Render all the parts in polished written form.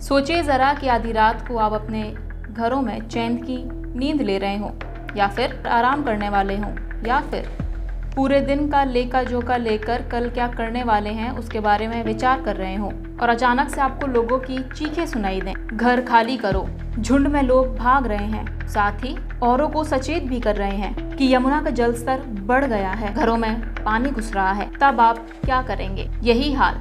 सोचिए जरा कि आधी रात को आप अपने घरों में चैन की नींद ले रहे हों, या फिर आराम करने वाले हों, या फिर पूरे दिन का लेखा जोखा लेकर कल क्या करने वाले हैं उसके बारे में विचार कर रहे हों, और अचानक से आपको लोगों की चीखें सुनाई दें, घर खाली करो, झुंड में लोग भाग रहे हैं, साथ ही औरों को सचेत भी कर रहे हैं कि यमुना का जल स्तर बढ़ गया है, घरों में पानी घुस रहा है, तब आप क्या करेंगे? यही हाल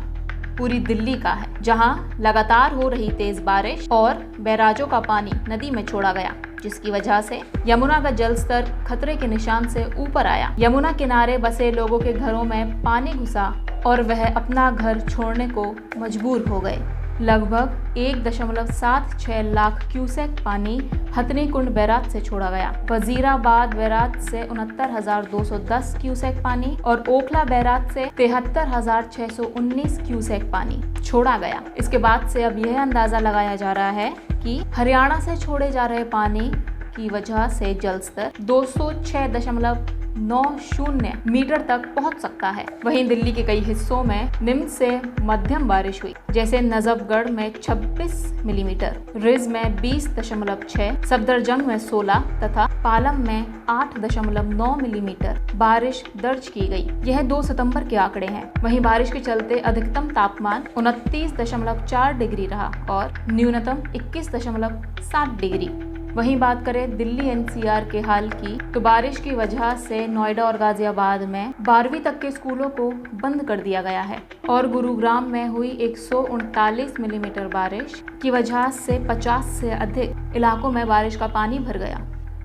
पूरी दिल्ली का है, जहां लगातार हो रही तेज बारिश और बैराजों का पानी नदी में छोड़ा गया, जिसकी वजह से यमुना का जल स्तर खतरे के निशान से ऊपर आया। यमुना किनारे बसे लोगों के घरों में पानी घुसा और वह अपना घर छोड़ने को मजबूर हो गए। लगभग 1.76 लाख क्यूसेक पानी हथनी कुंड बैराज से छोड़ा गया। वजीराबाद बैराज से 69,210 क्यूसेक पानी और ओखला बैराज से 73,619 क्यूसेक पानी छोड़ा गया। इसके बाद से अब यह अंदाजा लगाया जा रहा है कि हरियाणा से छोड़े जा रहे पानी की वजह से जल स्तर 206.90 मीटर तक पहुंच सकता है। वहीं दिल्ली के कई हिस्सों में निम्न से मध्यम बारिश हुई, जैसे नजफगढ़ में 26 मिलीमीटर, रिज में 20.6, सफदरजंग में 16 तथा पालम में 8.9 मिलीमीटर बारिश दर्ज की गई। यह 2 सितंबर के आंकड़े हैं। वहीं बारिश के चलते अधिकतम तापमान 29.4 डिग्री रहा और न्यूनतम 21.7 डिग्री। वहीं बात करें दिल्ली एनसीआर के हाल की, तो बारिश की वजह से नोएडा और गाजियाबाद में 12वीं तक के स्कूलों को बंद कर दिया गया है और गुरुग्राम में हुई 139 मिलीमीटर बारिश की वजह से 50 से अधिक इलाकों में बारिश का पानी भर गया।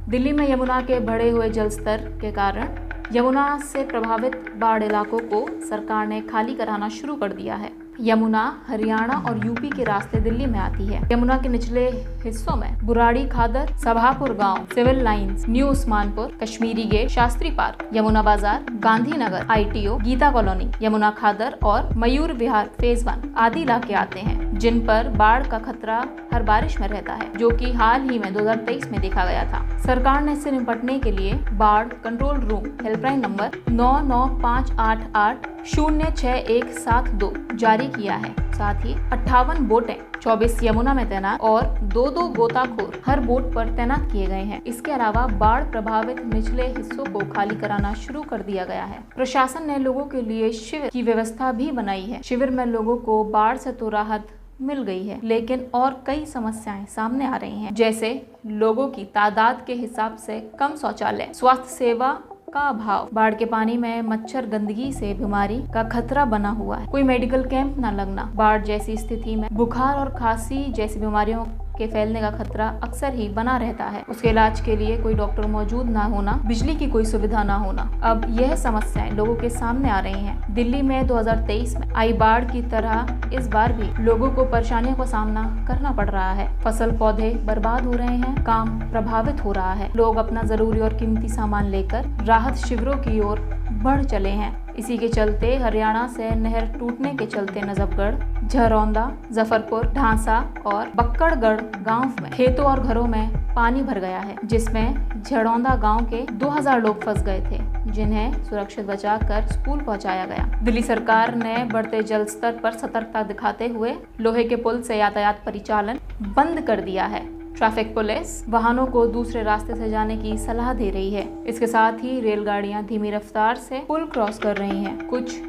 दिल्ली में यमुना के बढ़े हुए जल स्तर के कारण यमुना से प्रभावित बाढ़ इलाकों को सरकार ने खाली कराना शुरू कर दिया है। यमुना हरियाणा और यूपी के रास्ते दिल्ली में आती है। यमुना के निचले हिस्सों में बुराड़ी खादर, सभापुर गांव, civil lines, new Usmanpur, Kashmiri gate, Shastri park, Yamuna Bazar, Gandhinagar, ITO, Geeta colony, Yamuna Khadar और मयूर विहार फेज 1 आदि इलाके आते हैं, जिन पर बाढ़ का खतरा हर बारिश में रहता है, जो कि हाल ही में 2023 में देखा गया था। सरकार ने इससे निपटने के लिए बाढ़ कंट्रोल रूम हेल्पलाइन नंबर 9958806172 जारी किया है। साथ ही 58 बोटें 24 यमुना में तैनात और 2 गोताखोर हर बोट पर तैनात किए गए हैं। इसके अलावा बाढ़ प्रभावित निचले हिस्सों को खाली कराना शुरू कर दिया गया है। प्रशासन ने लोगों के लिए शिविर की व्यवस्था भी बनाई है। शिविर में लोगों को बाढ़ से तो राहत मिल गई है, लेकिन और कई समस्याएं सामने आ रही हैं, जैसे लोगों की तादाद के हिसाब से कम शौचालय, स्वास्थ्य सेवा का अभाव, बाढ़ के पानी में मच्छर गंदगी से बीमारी का खतरा बना हुआ है, कोई मेडिकल कैंप न लगना, बाढ़ जैसी स्थिति में बुखार और खांसी जैसी बीमारियों के फैलने का खतरा अक्सर ही बना रहता है, उसके इलाज के लिए कोई डॉक्टर मौजूद ना होना, बिजली की कोई सुविधा ना होना। अब यह समस्याएं लोगों के सामने आ रही हैं। दिल्ली में 2023 में आई बाढ़ की तरह इस बार भी लोगों को परेशानियों का सामना करना पड़ रहा है। फसल पौधे बर्बाद हो रहे हैं, काम प्रभावित हो रहा है, लोग अपना जरूरी और कीमती सामान लेकर राहत शिविरों की ओर बढ़ चले हैं। इसी के चलते हरियाणा से नहर टूटने के चलते नजफगढ़, झरौंदा, जफरपुर, ढांसा और बक्कड़गढ़ गांव में खेतों और घरों में पानी भर गया है, जिसमें झरौंदा गांव के 2000 लोग फंस गए थे, जिन्हें सुरक्षित बचाकर स्कूल पहुंचाया गया। दिल्ली सरकार ने बढ़ते जल स्तर पर सतर्कता दिखाते हुए लोहे के पुल से यातायात परिचालन बंद कर दिया है। ट्रैफिक पुलिस वाहनों को दूसरे रास्ते से जाने की सलाह दे रही है। इसके साथ ही रेलगाड़ियां धीमी रफ्तार से पुल क्रॉस कर रही हैं। कुछ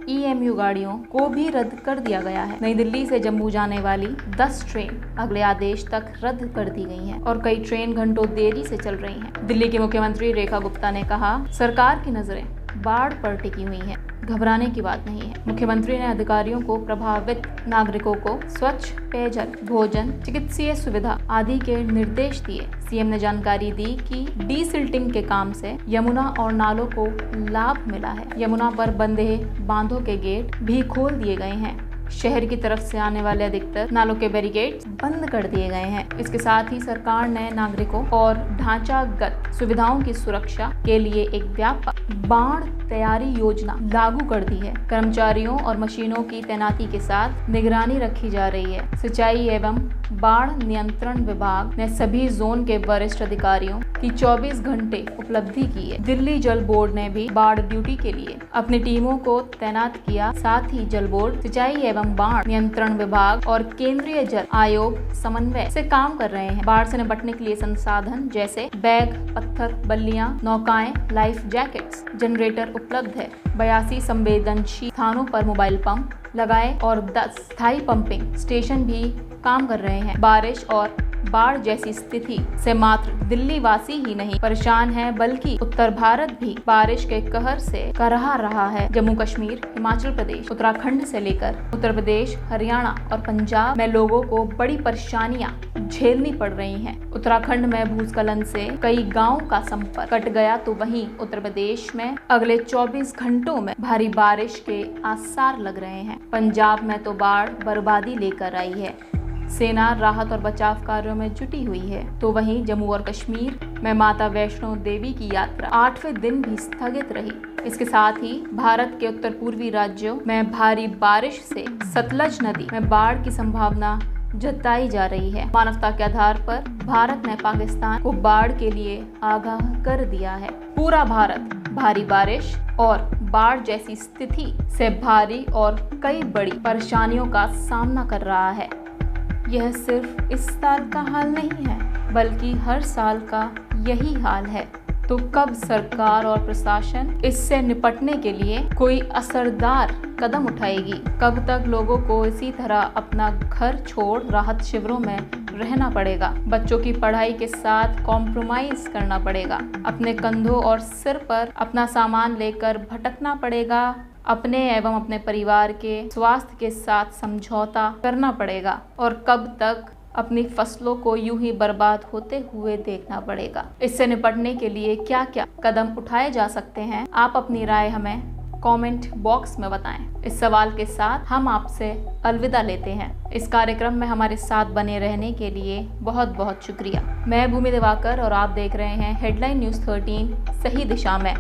EMU गाड़ियों को भी रद्द कर दिया गया है। नई दिल्ली से जम्मू जाने वाली 10 ट्रेन अगले आदेश तक रद्द कर दी गई हैं और कई ट्रेन घंटों देरी से चल रही हैं। दिल्ली की मुख्यमंत्री रेखा गुप्ता ने कहा, सरकार की नजरें बाढ़ पर टिकी हुई हैं, घबराने की बात नहीं है। मुख्यमंत्री ने अधिकारियों को प्रभावित नागरिकों को स्वच्छ पेयजल, भोजन, चिकित्सीय सुविधा आदि के निर्देश दिए। सीएम ने जानकारी दी कि डीसिल्टिंग के काम से यमुना और नालों को लाभ मिला है। यमुना पर बंधे बांधों के गेट भी खोल दिए गए हैं। शहर की तरफ से आने वाले अधिकतर नालों के बैरिकेड्स बंद कर दिए गए हैं। इसके साथ ही सरकार ने नागरिकों और ढांचागत सुविधाओं की सुरक्षा के लिए एक व्यापक बाढ़ तैयारी योजना लागू कर दी है। कर्मचारियों और मशीनों की तैनाती के साथ निगरानी रखी जा रही है। सिंचाई एवं बाढ़ नियंत्रण विभाग ने सभी जोन के वरिष्ठ अधिकारियों की 24 घंटे उपलब्धि की है। दिल्ली जल बोर्ड ने भी बाढ़ ड्यूटी के लिए अपनी टीमों को तैनात किया। साथ ही जल बोर्ड, सिंचाई एवं बाढ़ नियंत्रण विभाग और केंद्रीय जल आयोग समन्वय से काम कर रहे हैं। बाढ़ से निपटने के लिए संसाधन जैसे बैग, पत्थर, बल्लियां, नौकाएं, लाइफ जैकेट्स, जनरेटर उपलब्ध है। 82 संवेदनशील स्थानों पर मोबाइल पंप लगाए और 10 स्थायी पंपिंग स्टेशन भी काम कर रहे हैं। बारिश और बाढ़ जैसी स्थिति से मात्र दिल्ली वासी ही नहीं परेशान है, बल्कि उत्तर भारत भी बारिश के कहर से कराह रहा है। जम्मू कश्मीर, हिमाचल प्रदेश, उत्तराखंड से लेकर उत्तर प्रदेश, हरियाणा और पंजाब में लोगों को बड़ी परेशानियां झेलनी पड़ रही हैं। उत्तराखंड में भूस्खलन से कई गांवों का संपर्क कट गया, तो वहीं उत्तर प्रदेश में अगले 24 घंटों में भारी बारिश के आसार लग रहे हैं। पंजाब में तो बाढ़ बर्बादी लेकर आई है। सेना राहत और बचाव कार्यों में जुटी हुई है, तो वहीं जम्मू और कश्मीर में माता वैष्णो देवी की यात्रा 8वें दिन भी स्थगित रही। इसके साथ ही भारत के उत्तर पूर्वी राज्यों में भारी बारिश से सतलज नदी में बाढ़ की संभावना जताई जा रही है। मानवता के आधार पर भारत ने पाकिस्तान को बाढ़ के लिए आगाह कर दिया है। पूरा भारत भारी बारिश और बाढ़ जैसी स्थिति से भारी और कई बड़ी परेशानियों का सामना कर रहा है। यह सिर्फ इस साल का हाल नहीं है, बल्कि हर साल का यही हाल है। तो कब सरकार और प्रशासन इससे निपटने के लिए कोई असरदार कदम उठाएगी? कब तक लोगों को इसी तरह अपना घर छोड़ राहत शिविरों में रहना पड़ेगा? बच्चों की पढ़ाई के साथ कॉम्प्रोमाइज करना पड़ेगा, अपने कंधों और सिर पर अपना सामान लेकर भटकना पड़ेगा, अपने एवं अपने परिवार के स्वास्थ्य के साथ समझौता करना पड़ेगा, और कब तक अपनी फसलों को यूं ही बर्बाद होते हुए देखना पड़ेगा? इससे निपटने के लिए क्या क्या कदम उठाए जा सकते हैं? आप अपनी राय हमें कमेंट बॉक्स में बताएं। इस सवाल के साथ हम आपसे अलविदा लेते हैं। इस कार्यक्रम में हमारे साथ बने रहने के लिए बहुत बहुत शुक्रिया। मैं भूमि दिवाकर और आप देख रहे हैं हेडलाइन न्यूज़ 13 सही दिशा में।